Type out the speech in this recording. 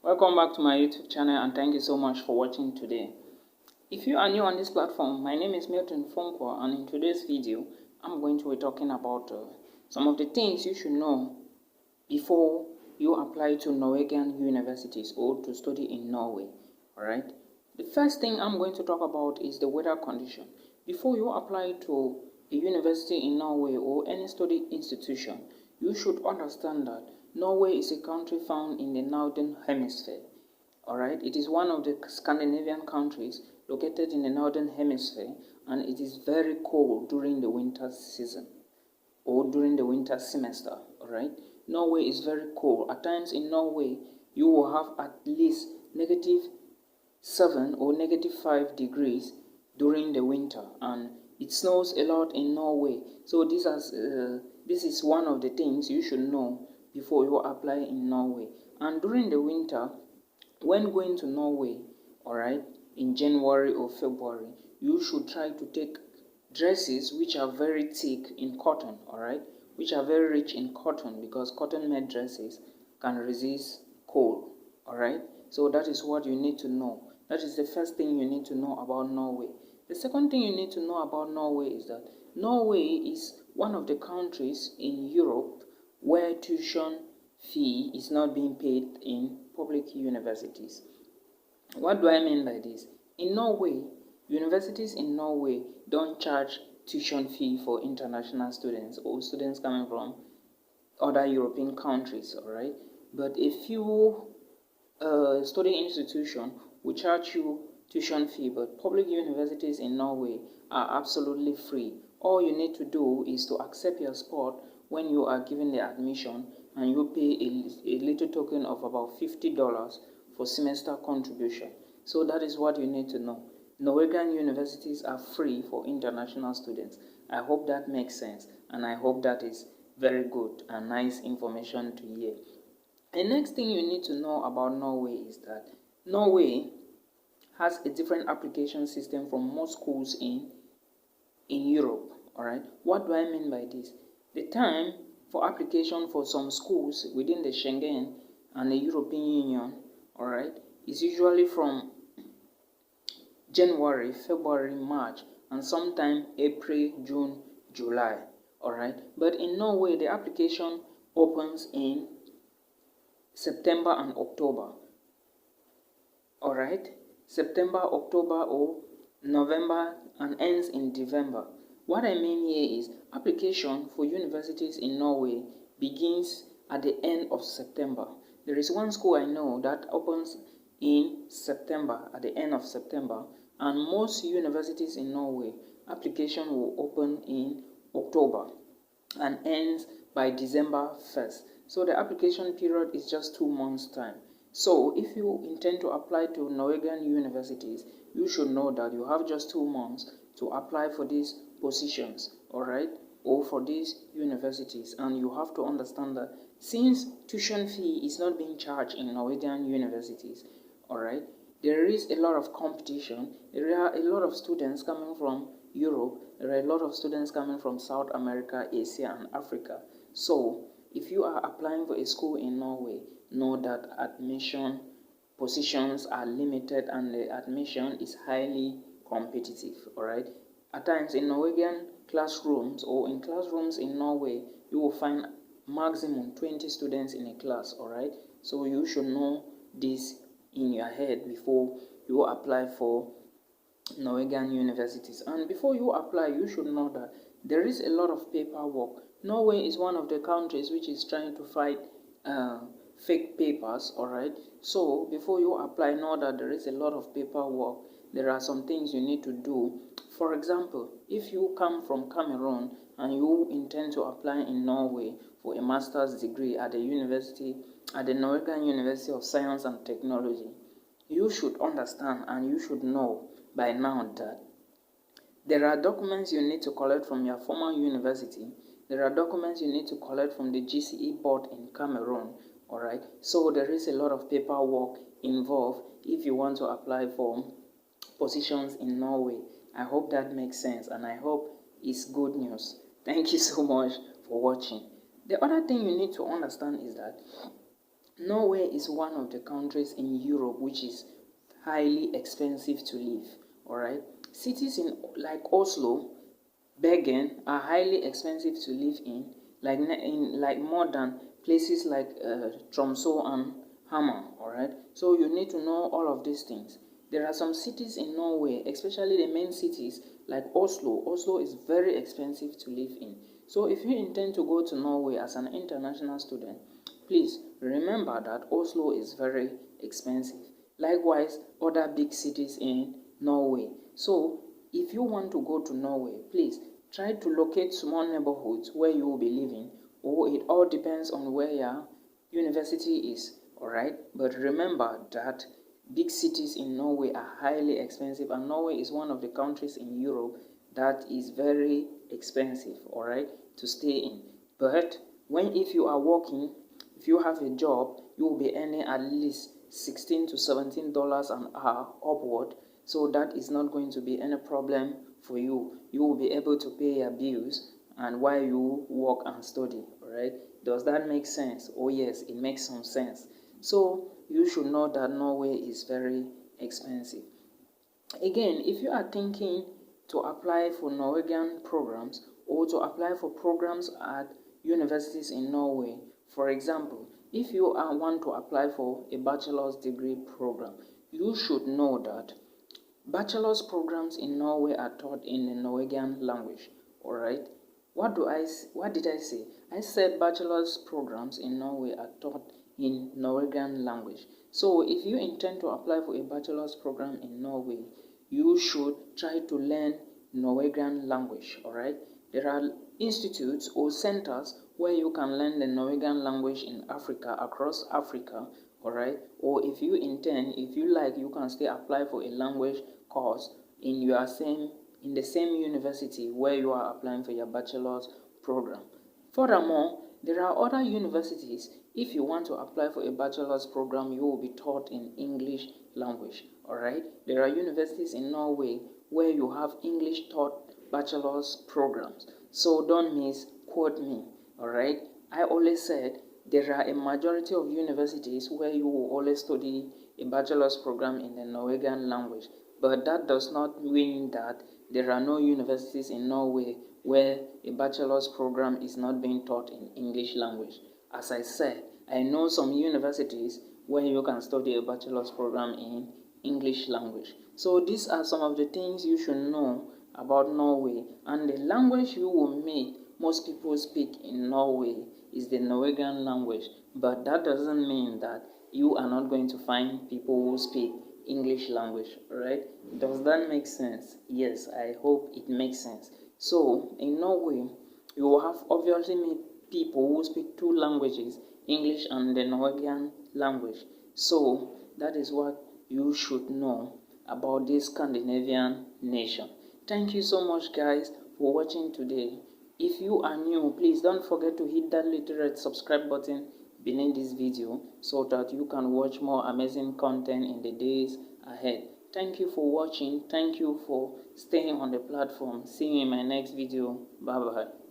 Welcome back to my YouTube channel and thank you so much for watching today. If you are new on this platform, my name is Milton Fonkwa, and in today's video, I'm going to be talking about some of the things you should know before you apply to Norwegian universities or to study in Norway. Alright. The first thing I'm going to talk about is the weather condition. Before you apply to a university in Norway or any study institution, you should understand that Norway is a country found in the northern hemisphere. Alright, it is one of the Scandinavian countries located in the northern hemisphere, and it is very cold during the winter season or during the winter semester. Alright, Norway is very cold. At times in Norway, you will have at least -7 or -5 degrees during the winter, and it snows a lot in Norway. So this is one of the things you should know before you apply in Norway. And during the winter, when going to Norway, alright, in January or February, you should try to take dresses which are very thick in cotton, alright, which are very rich in cotton, because cotton made dresses can resist cold, alright. So that is what you need to know. That is the first thing you need to know about Norway. The second thing you need to know about Norway is that Norway is one of the countries in Europe where tuition fee is not being paid in public universities. What do I mean by this? In Norway, universities in Norway don't charge tuition fee for international students or students coming from other European countries, alright? But a few study institutions will charge you tuition fee, but public universities in Norway are absolutely free. All you need to do is to accept your spot when you are given the admission, and you pay a little token of about $50 for semester contribution. So that is what you need to know. Norwegian universities are free for international students. I hope that makes sense, and I hope that is very good and nice information to hear. The next thing you need to know about Norway is that Norway has a different application system from most schools in Europe. Alright, what do I mean by this? The time for application for some schools within the Schengen and the European Union, alright, is usually from January, February, March, and sometime April, June, July. Alright, but in Norway the application opens in September and October. Alright, September, October, or November, and ends in December. What I mean here is application for universities in Norway begins at the end of September. There is one school I know that opens in September, at the end of September, and most universities in Norway, application will open in October and ends by December 1st. So the application period is just 2 months' time. So if you intend to apply to Norwegian universities, you should know that you have just 2 months to apply for these positions, alright, or for these universities. And you have to understand that since tuition fee is not being charged in Norwegian universities, alright, there is a lot of competition. There are a lot of students coming from Europe. There are a lot of students coming from South America, Asia, and Africa. So if you are applying for a school in Norway, know that admission positions are limited and the admission is highly competitive. Alright, at times in Norwegian classrooms or in classrooms in Norway, you will find maximum 20 students in a class. Alright, so you should know this in your head before you apply for Norwegian universities. And before you apply, you should know that there is a lot of paperwork. Norway is one of the countries which is trying to fight fake papers, alright? So before you apply, know that there is a lot of paperwork. There are some things you need to do. For example, if you come from Cameroon and you intend to apply in Norway for a master's degree at the Norwegian University of Science and Technology, you should understand and you should know by now that there are documents you need to collect from your former university. There are documents you need to collect from the GCE board in Cameroon, alright? So there is a lot of paperwork involved if you want to apply for positions in Norway. I hope that makes sense, and I hope it's good news. Thank you so much for watching. The other thing you need to understand is that Norway is one of the countries in Europe which is highly expensive to live. Alright, cities in like Oslo, Bergen are highly expensive to live in, like more than places like Tromsø and Hammer. Alright, so you need to know all of these things. There are some cities in Norway, especially the main cities like Oslo. Oslo is very expensive to live in. So if you intend to go to Norway as an international student, please remember that Oslo is very expensive. Likewise, other big cities in Norway. So if you want to go to Norway, please try to locate small neighborhoods where you will be living, or it all depends on where your university is. Alright, but remember that big cities in Norway are highly expensive, and Norway is one of the countries in Europe that is very expensive, alright, to stay in. But if you are working, if you have a job, you will be earning at least $16 to $17 an hour upward, so that is not going to be any problem for you. You will be able to pay your bills and while you work and study. Alright, does that make sense? Oh yes, it makes some sense. So you should know that Norway is very expensive. Again, if you are thinking to apply for Norwegian programs or to apply for programs at universities in Norway, for example, if you want to apply for a bachelor's degree program, you should know that bachelor's programs in Norway are taught in the Norwegian language. Alright, what did I say? I said bachelor's programs in Norway are taught in Norwegian language. So if you intend to apply for a bachelor's program in Norway, you should try to learn Norwegian language. Alright, there are institutes or centers where you can learn the Norwegian language in Africa, across Africa. Alright, or if you like, you can still apply for a language course in the same university where you are applying for your bachelor's program. Furthermore, there are other universities. If you want to apply for a bachelor's program, you will be taught in English language. Alright, there are universities in Norway where you have English taught bachelor's programs. So don't misquote me. Alright, I always said there are a majority of universities where you will always study a bachelor's program in the Norwegian language. But that does not mean that there are no universities in Norway where a bachelor's program is not being taught in English language. As I said, I know some universities where you can study a bachelor's program in English language. So these are some of the things you should know about Norway. And the language you will meet most people speak in Norway is the Norwegian language. But that doesn't mean that you are not going to find people who speak English language. Right? Does that make sense? Yes, I hope it makes sense. So in Norway, you will have obviously meet people who speak two languages, English and the Norwegian language. So that is what you should know about this Scandinavian nation. Thank you so much, guys, for watching today. If you are new, please don't forget to hit that little red subscribe button beneath this video so that you can watch more amazing content in the days ahead. Thank you for watching. Thank you for staying on the platform. See you in my next video. Bye bye.